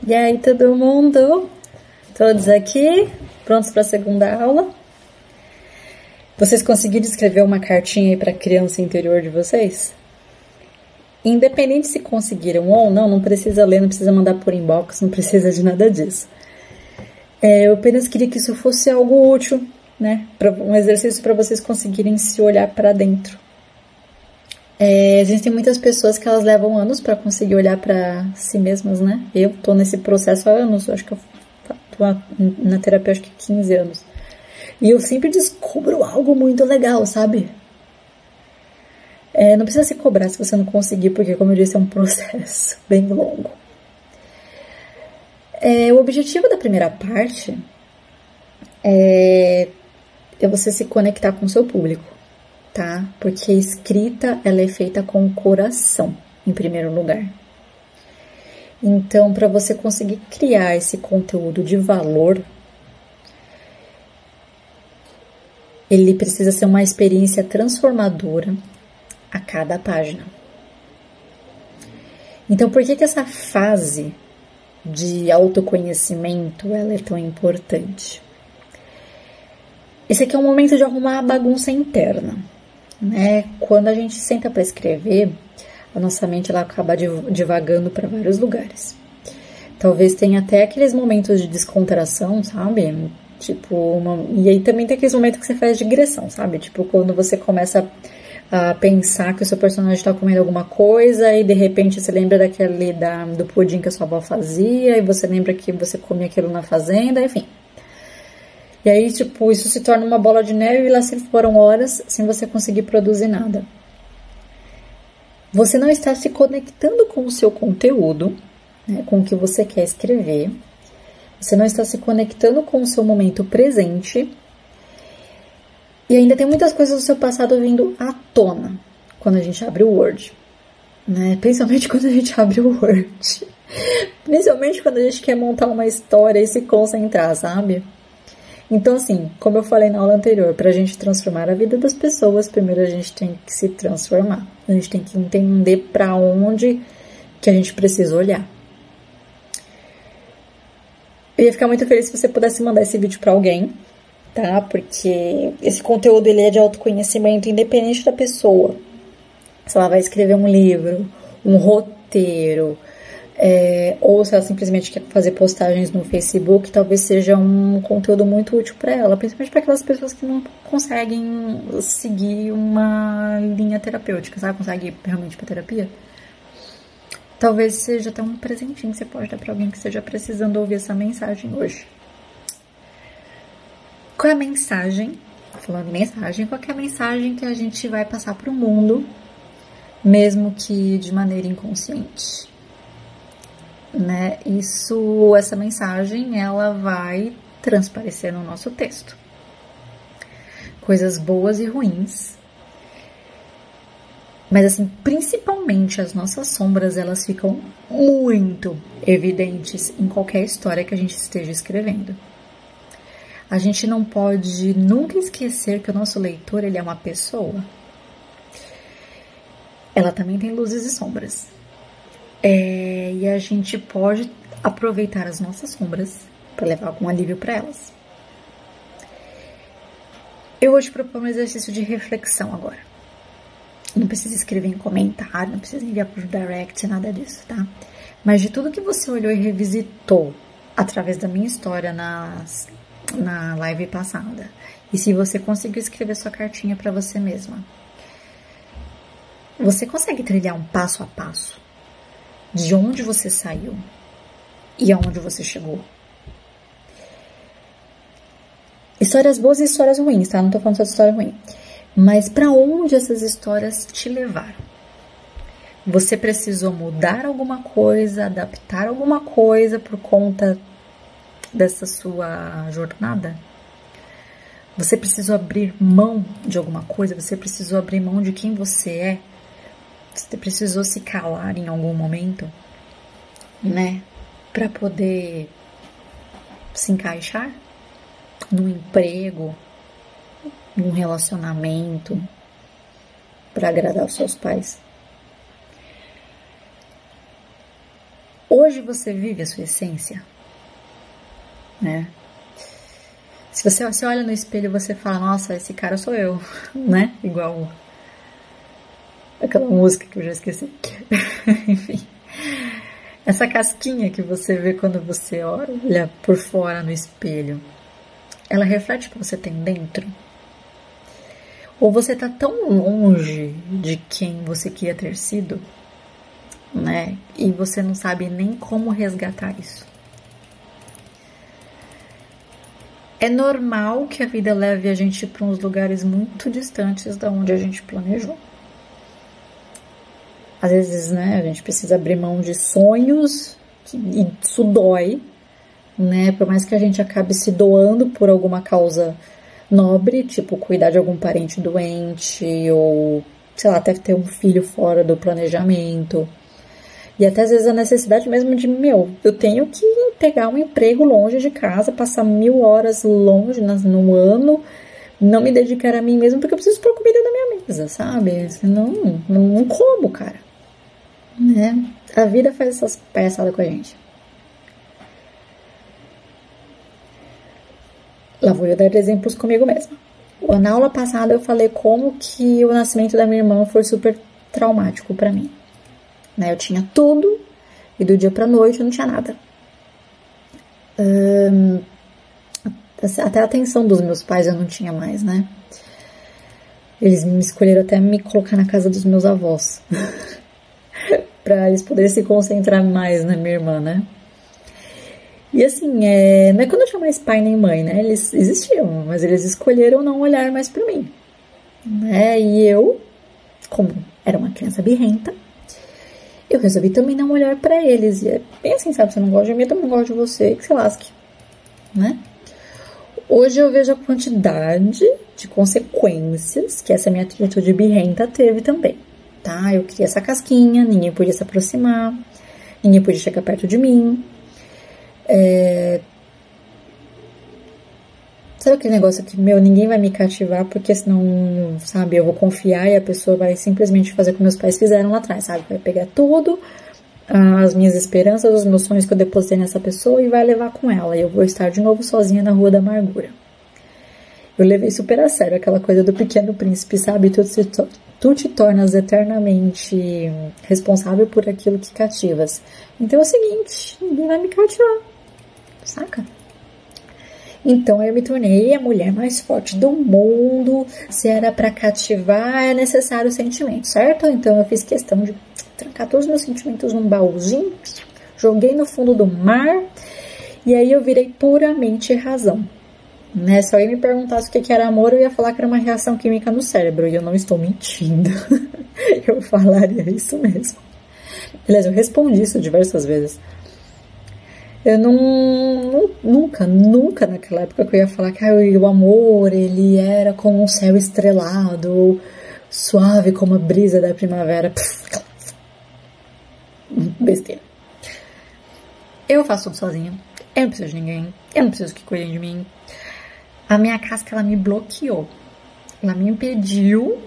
E aí, todo mundo? Todos aqui? Prontos para a segunda aula? Vocês conseguiram escrever uma cartinha aí para a criança interior de vocês? Independente se conseguiram ou não, não precisa ler, não precisa mandar por inbox, não precisa de nada disso. Eu apenas queria que isso fosse algo útil, né? Um exercício para vocês conseguirem se olhar para dentro. Existem muitas pessoas que elas levam anos para conseguir olhar para si mesmas, né? Eu tô nesse processo há anos, eu acho que eu tô na terapia acho que 15 anos. E eu sempre descubro algo muito legal, sabe? Não precisa se cobrar se você não conseguir, porque, como eu disse, é um processo bem longo. O objetivo da primeira parte é você se conectar com o seu público, tá? Porque a escrita, ela é feita com o coração, em primeiro lugar. Então, para você conseguir criar esse conteúdo de valor, ele precisa ser uma experiência transformadora a cada página. Então, por que essa fase de autoconhecimento ela é tão importante? Esse aqui é um momento de arrumar a bagunça interna, né? Quando a gente senta para escrever, a nossa mente ela acaba divagando para vários lugares. Talvez tenha até aqueles momentos de descontração, sabe? E aí também tem aqueles momentos que você faz digressão, sabe? Tipo, quando você começa a pensar que o seu personagem tá comendo alguma coisa e de repente você lembra do pudim que a sua avó fazia e você lembra que você comia aquilo na fazenda, enfim. E aí, isso se torna uma bola de neve e lá se foram horas sem você conseguir produzir nada. Você não está se conectando com o seu conteúdo, né, com o que você quer escrever. Você não está se conectando com o seu momento presente. E ainda tem muitas coisas do seu passado vindo à tona quando a gente abre o Word, né? Principalmente quando a gente abre o Word. Principalmente quando a gente quer montar uma história e se concentrar, sabe? Então, assim, como eu falei na aula anterior, para a gente transformar a vida das pessoas, primeiro a gente tem que se transformar. A gente tem que entender para onde que a gente precisa olhar. Eu ia ficar muito feliz se você pudesse mandar esse vídeo para alguém, tá? Porque esse conteúdo ele é de autoconhecimento independente da pessoa. Se ela vai escrever um livro, um roteiro, ou se ela simplesmente quer fazer postagens no Facebook, talvez seja um conteúdo muito útil para ela, principalmente para aquelas pessoas que não conseguem seguir uma linha terapêutica, sabe? Conseguem ir realmente para terapia. Talvez seja até um presentinho que você pode dar para alguém que esteja precisando ouvir essa mensagem hoje. Qual é a mensagem? Falando em mensagem, qual é a mensagem que a gente vai passar para o mundo, mesmo que de maneira inconsciente? Né? Essa mensagem, ela vai transparecer no nosso texto. Coisas boas e ruins. Mas, assim, principalmente as nossas sombras, elas ficam muito evidentes em qualquer história que a gente esteja escrevendo. A gente não pode nunca esquecer que o nosso leitor, ele é uma pessoa. Ela também tem luzes e sombras. E a gente pode aproveitar as nossas sombras para levar algum alívio para elas. Eu vou te propor um exercício de reflexão agora. Não precisa escrever em comentário, não precisa enviar por direct, nada disso, tá? Mas de tudo que você olhou e revisitou através da minha história na live passada, e se você conseguiu escrever sua cartinha para você mesma, você consegue trilhar um passo a passo de onde você saiu e aonde você chegou? Histórias boas e histórias ruins, tá? Não tô falando só de história ruim. Mas para onde essas histórias te levaram? Você precisou mudar alguma coisa, adaptar alguma coisa por conta dessa sua jornada? Você precisou abrir mão de alguma coisa? Você precisou abrir mão de quem você é? Você precisou se calar em algum momento, né? Para poder se encaixar num emprego, num relacionamento, para agradar os seus pais. Hoje você vive a sua essência, né? Se você olha no espelho e você fala, nossa, esse cara sou eu, né? Igual aquela música que eu já esqueci. Enfim. Essa casquinha que você vê quando você olha por fora no espelho, ela reflete o que você tem dentro? Ou você tá tão longe de quem você queria ter sido, né? E você não sabe nem como resgatar isso. É normal que a vida leve a gente para uns lugares muito distantes da onde a gente planejou. Às vezes, né, a gente precisa abrir mão de sonhos, e isso dói, né? Por mais que a gente acabe se doando por alguma causa nobre, tipo cuidar de algum parente doente, ou, sei lá, até ter um filho fora do planejamento. E até às vezes a necessidade mesmo de, eu tenho que pegar um emprego longe de casa, passar 1000 horas longe no ano, não me dedicar a mim mesmo, porque eu preciso pôr comida na minha mesa, sabe? Senão, não como, cara. Né? A vida faz essas palhaçadas com a gente. Lá vou eu dar exemplos comigo mesma. Na aula passada eu falei como que o nascimento da minha irmã foi super traumático pra mim. Eu tinha tudo e do dia pra noite eu não tinha nada. Até a atenção dos meus pais eu não tinha mais, né? Eles me escolheram até me colocar na casa dos meus avós. Pra eles poderem se concentrar mais na minha irmã, né? E assim, não é que eu não tinha mais pai nem mãe, né? Eles existiam, mas eles escolheram não olhar mais pra mim. Né? E eu, como era uma criança birrenta, eu resolvi também não olhar pra eles. E é bem assim, sabe? Você não gosta de mim, eu também não gosto de você, que se lasque. Né? Hoje eu vejo a quantidade de consequências que essa minha atitude birrenta teve também. Tá? Eu criei essa casquinha, ninguém podia se aproximar, ninguém podia chegar perto de mim. Sabe aquele negócio que, ninguém vai me cativar porque senão, sabe, eu vou confiar e a pessoa vai simplesmente fazer como meus pais fizeram lá atrás, sabe? Vai pegar tudo, as minhas esperanças, os meus sonhos que eu depositei nessa pessoa e vai levar com ela. E eu vou estar de novo sozinha na Rua da Amargura. Eu levei super a sério aquela coisa do Pequeno Príncipe, sabe? Tu te tornas eternamente responsável por aquilo que cativas. Então é o seguinte, ninguém vai me cativar, saca? Então eu me tornei a mulher mais forte do mundo. Se era pra cativar, é necessário sentimento, certo? Então eu fiz questão de trancar todos os meus sentimentos num baúzinho, joguei no fundo do mar, e aí eu virei puramente razão. Né? Se alguém me perguntasse o que era amor, eu ia falar que era uma reação química no cérebro, e eu não estou mentindo. Eu falaria isso mesmo. Aliás, eu respondi isso diversas vezes. Eu nunca naquela época que eu ia falar que o amor, ele era como um céu estrelado, suave como a brisa da primavera. Besteira. Eu faço tudo sozinha, eu não preciso de ninguém, eu não preciso que cuidem de mim. A minha casca, ela me bloqueou, ela me impediu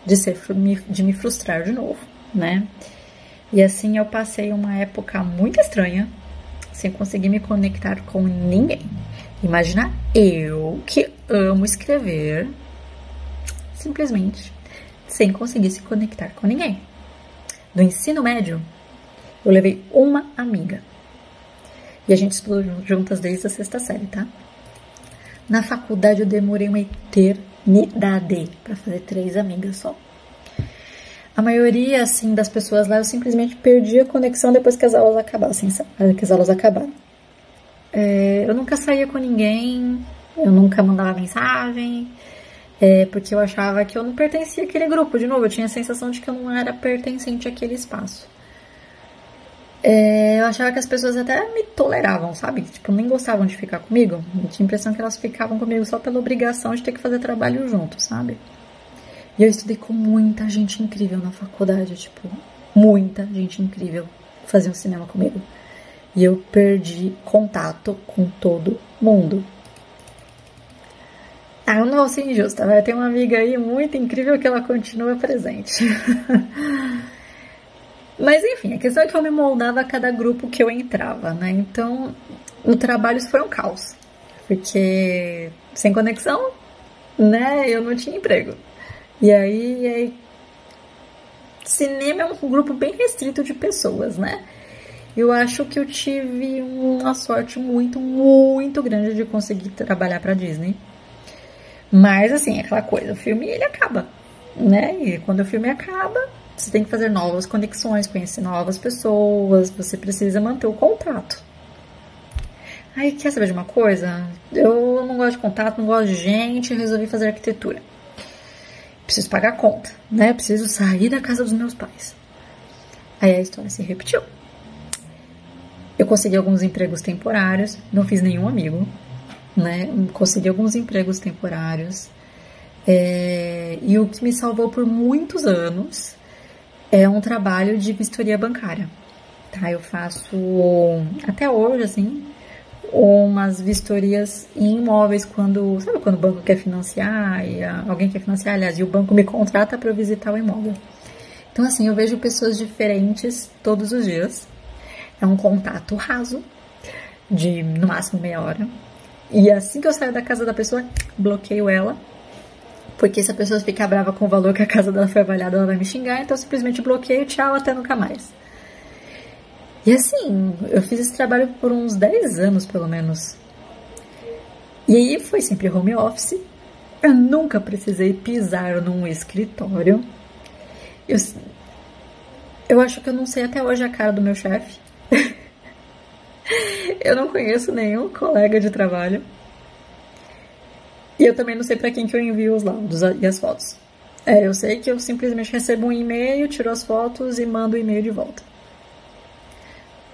de me frustrar de novo, né? E assim eu passei uma época muito estranha, sem conseguir me conectar com ninguém. Imagina eu, que amo escrever, simplesmente sem conseguir se conectar com ninguém. No ensino médio, eu levei uma amiga. E a gente estudou juntas desde a 6ª série, tá? Na faculdade eu demorei uma eternidade para fazer 3 amigas só. A maioria, assim, das pessoas lá, eu simplesmente perdi a conexão depois que as aulas acabassem, sabe? Que as aulas acabaram. Eu nunca saía com ninguém, eu nunca mandava mensagem, porque eu achava que eu não pertencia àquele grupo. De novo, eu tinha a sensação de que eu não era pertencente àquele espaço. Eu achava que as pessoas até me toleravam, sabe? Tipo, nem gostavam de ficar comigo. Eu tinha a impressão que elas ficavam comigo só pela obrigação de ter que fazer trabalho junto, sabe? E eu estudei com muita gente incrível na faculdade, tipo, muita gente incrível fazia um cinema comigo. E eu perdi contato com todo mundo. Eu não vou ser injusta, vai ter uma amiga aí muito incrível que ela continua presente. Mas enfim, a questão é que eu me moldava a cada grupo que eu entrava, né? Então, no trabalho isso foi um caos. Porque sem conexão, né, eu não tinha emprego. E aí cinema é um grupo bem restrito de pessoas, né? Eu acho que eu tive uma sorte muito, muito grande de conseguir trabalhar pra Disney. Mas, assim, aquela coisa, o filme, ele acaba, né? E quando o filme acaba, você tem que fazer novas conexões, conhecer novas pessoas, você precisa manter o contato. Aí, quer saber de uma coisa? Eu não gosto de contato, não gosto de gente, resolvi fazer arquitetura. Preciso pagar a conta, né? Preciso sair da casa dos meus pais. Aí a história se repetiu. Eu consegui alguns empregos temporários, não fiz nenhum amigo, né? Consegui alguns empregos temporários. E o que me salvou por muitos anos é um trabalho de vistoria bancária. Tá? Eu faço, até hoje, assim, umas vistorias em imóveis quando... Sabe quando o banco quer financiar, e alguém quer financiar, aliás, e o banco me contrata para eu visitar o imóvel. Então, assim, eu vejo pessoas diferentes todos os dias. É um contato raso, de no máximo meia hora. E assim que eu saio da casa da pessoa, bloqueio ela. Porque se a pessoa ficar brava com o valor que a casa dela foi avaliada, ela vai me xingar. Então eu simplesmente bloqueio, tchau, até nunca mais. E assim, eu fiz esse trabalho por uns 10 anos, pelo menos. E aí foi sempre home office. Eu nunca precisei pisar num escritório. Eu acho que eu não sei até hoje a cara do meu chefe. Eu não conheço nenhum colega de trabalho. E eu também não sei pra quem que eu envio os laudos e as fotos. Eu sei que eu simplesmente recebo um e-mail, tiro as fotos e mando o e-mail de volta.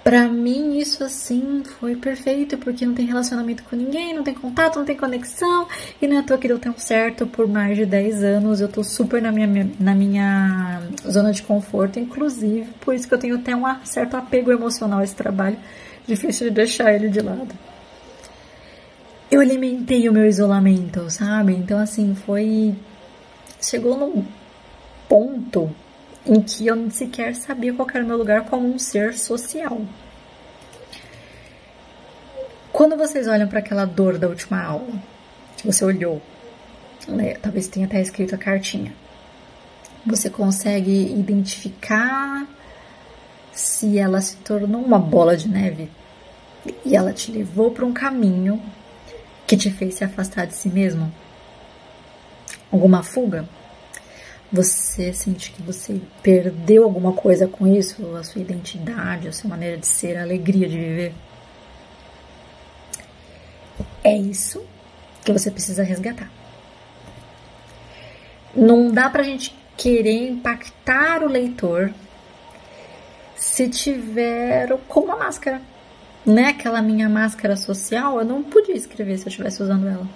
Pra mim, isso assim foi perfeito, porque não tem relacionamento com ninguém, não tem contato, não tem conexão, e não é à toa que deu tão certo por mais de 10 anos. Eu tô super na minha zona de conforto, inclusive, por isso que eu tenho até um certo apego emocional a esse trabalho, difícil de deixar ele de lado. Eu alimentei o meu isolamento, sabe? Então, assim, chegou num ponto em que eu sequer sabia qual era o meu lugar como um ser social. Quando vocês olham para aquela dor da última aula, que você olhou, né, talvez tenha até escrito a cartinha, você consegue identificar se ela se tornou uma bola de neve e ela te levou para um caminho que te fez se afastar de si mesmo? Alguma fuga? Você sente que você perdeu alguma coisa com isso? A sua identidade, a sua maneira de ser, a alegria de viver? É isso que você precisa resgatar. Não dá pra gente querer impactar o leitor se tiver com uma máscara. Né? Aquela minha máscara social, eu não podia escrever se eu estivesse usando ela.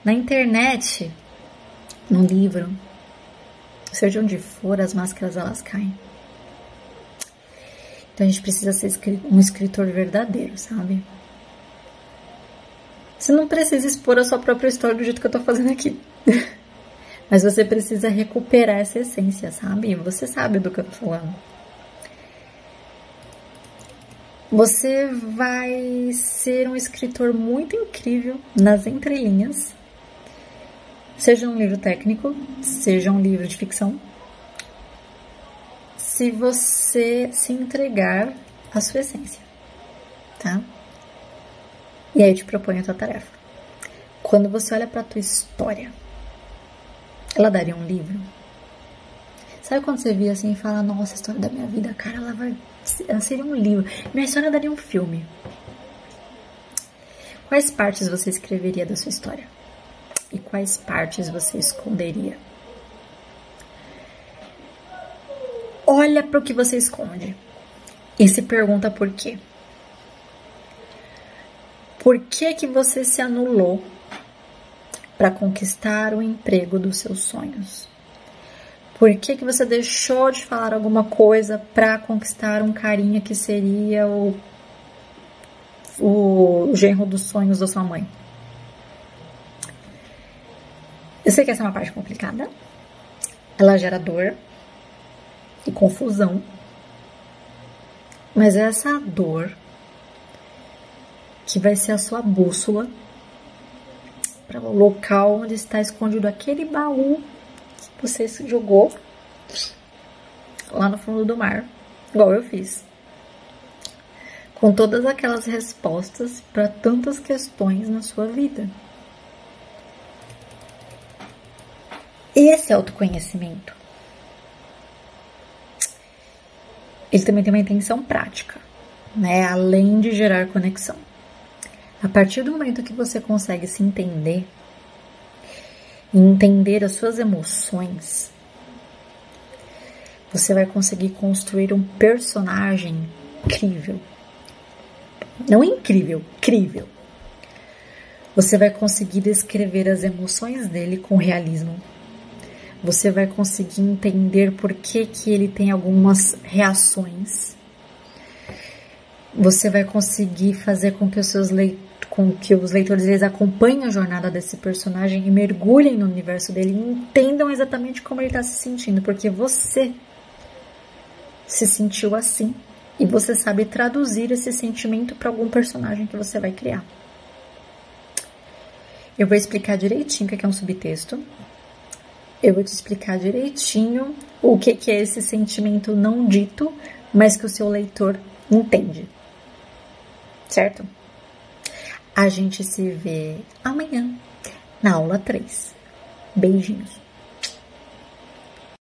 Na internet, no livro, seja onde for, as máscaras elas caem. Então a gente precisa ser um escritor verdadeiro, sabe? Você não precisa expor a sua própria história do jeito que eu tô fazendo aqui. Mas você precisa recuperar essa essência, sabe? Você sabe do que eu tô falando. Você vai ser um escritor muito incrível nas entrelinhas. Seja um livro técnico, seja um livro de ficção. Se você se entregar à sua essência, tá? E aí eu te proponho a tua tarefa. Quando você olha pra tua história, ela daria um livro? Sabe quando você via assim e fala, nossa, a história da minha vida, cara, ela seria um livro. Minha história daria um filme. Quais partes você escreveria da sua história? E quais partes você esconderia? Olha para o que você esconde e se pergunta por quê. Por que que você se anulou para conquistar o emprego dos seus sonhos? Por que que você deixou de falar alguma coisa para conquistar um carinha que seria o genro dos sonhos da sua mãe? Eu sei que essa é uma parte complicada. Ela gera dor. e confusão, mas é essa dor que vai ser a sua bússola para o local onde está escondido aquele baú que você jogou lá no fundo do mar, igual eu fiz, com todas aquelas respostas para tantas questões na sua vida. Esse autoconhecimento, ele também tem uma intenção prática, né? Além de gerar conexão. A partir do momento que você consegue se entender e entender as suas emoções, você vai conseguir construir um personagem incrível. Não incrível, crível. Você vai conseguir descrever as emoções dele com realismo. Você vai conseguir entender por que ele tem algumas reações. Você vai conseguir fazer com que os leitores eles acompanhem a jornada desse personagem e mergulhem no universo dele e entendam exatamente como ele está se sentindo, porque você se sentiu assim e você sabe traduzir esse sentimento para algum personagem que você vai criar. Eu vou explicar direitinho o que é um subtexto. Eu vou te explicar direitinho o que é esse sentimento não dito, mas que o seu leitor entende. Certo? A gente se vê amanhã na aula 3. Beijinhos.